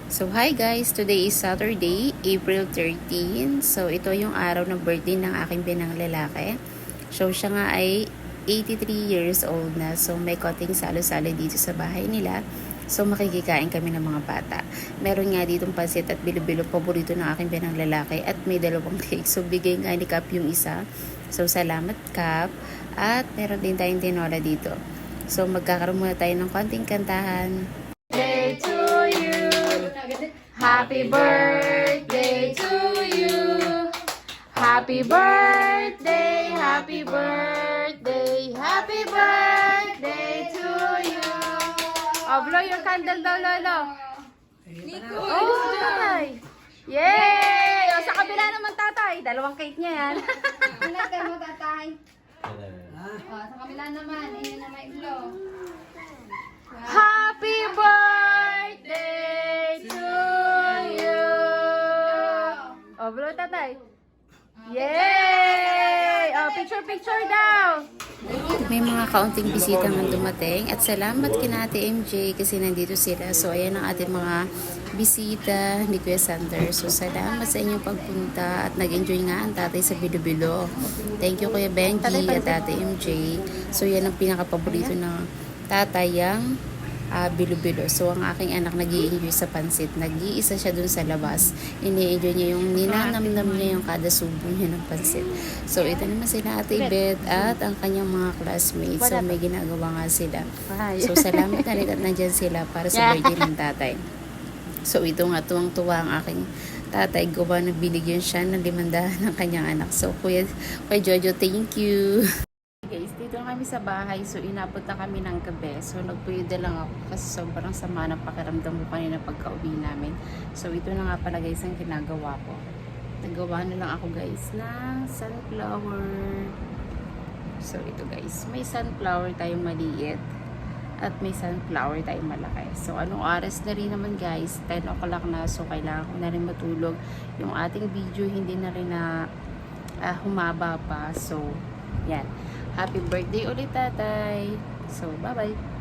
So, hi guys! Today is Saturday, April 13. So, ito yung araw ng birthday ng aking binang lalaki. So, siya nga ay 83 years old na. So, may konting salo-salo dito sa bahay nila. So, makikikain kami ng mga bata. Meron nga ditong pansit at bilo-bilo, paborito ng aking binang lalaki. At may dalawang cake. So, bigay nga ni Cap yung isa. So, salamat Cap. At meron din tayong tinola dito. So, magkakaroon muna tayo ng konting kantahan. Day to you. Happy birthday to you. Happy birthday, happy birthday, happy birthday to you. Oh, blow your candle daw, Lolo. Oh, tatay. Yay! O, sa kabila naman, tatay. Dalawang cake niya yan. Ano mo, tatay? Sa kabila naman. Iyon na may blow. Happy birthday to you. Oh, blow, tatay. Yay! Oh, picture daw. May mga kaunting bisita nga dumating at salamat kina Ate MJ kasi nandito sila. So, ayan ang ating mga bisita ni Kuya Sander. So, salamat sa inyong pagpunta at nag-enjoy nga ang tatay sa Bilo-Bilo. Thank you Kuya Benji at Ate MJ. So, yan ang pinaka-paborito ng tatay ang Bilo-Bilo. So, ang aking anak nag-i-enjoy sa pansit. Nag-iisa siya dun sa labas. Ini-enjoy niya yung ninanamnam niya yung kada subo niya ng pansit. So, ito naman sila Ate Beth at ang kanyang mga classmates. So, may ginagawa nga sila. So, salamat na rin at nandyan sila para sa birthday ng tatay. So, ito nga, tuwang-tuwa ang aking tatay. Gawa na binigyan siya ng 500 ng kanyang anak. So, Kuya Jojo, thank you. Guys, dito na kami sa bahay. So, inabot na kami ng gabi. So, nagpuyod na lang ako kasi sobrang sama ng pakiramdam ko kanina pagka-uwi namin. So, ito na nga pala guys ang ginagawa ko. Nagawa na lang ako guys ng sunflower. So, ito guys. May sunflower tayong maliit at may sunflower tayong malaki. So, anong oras na rin naman guys? 10 o'clock na. So, kailangan ko na rin matulog. Yung ating video hindi na rin na humaba pa. So, yan. Happy birthday ulit tatay. So, bye-bye.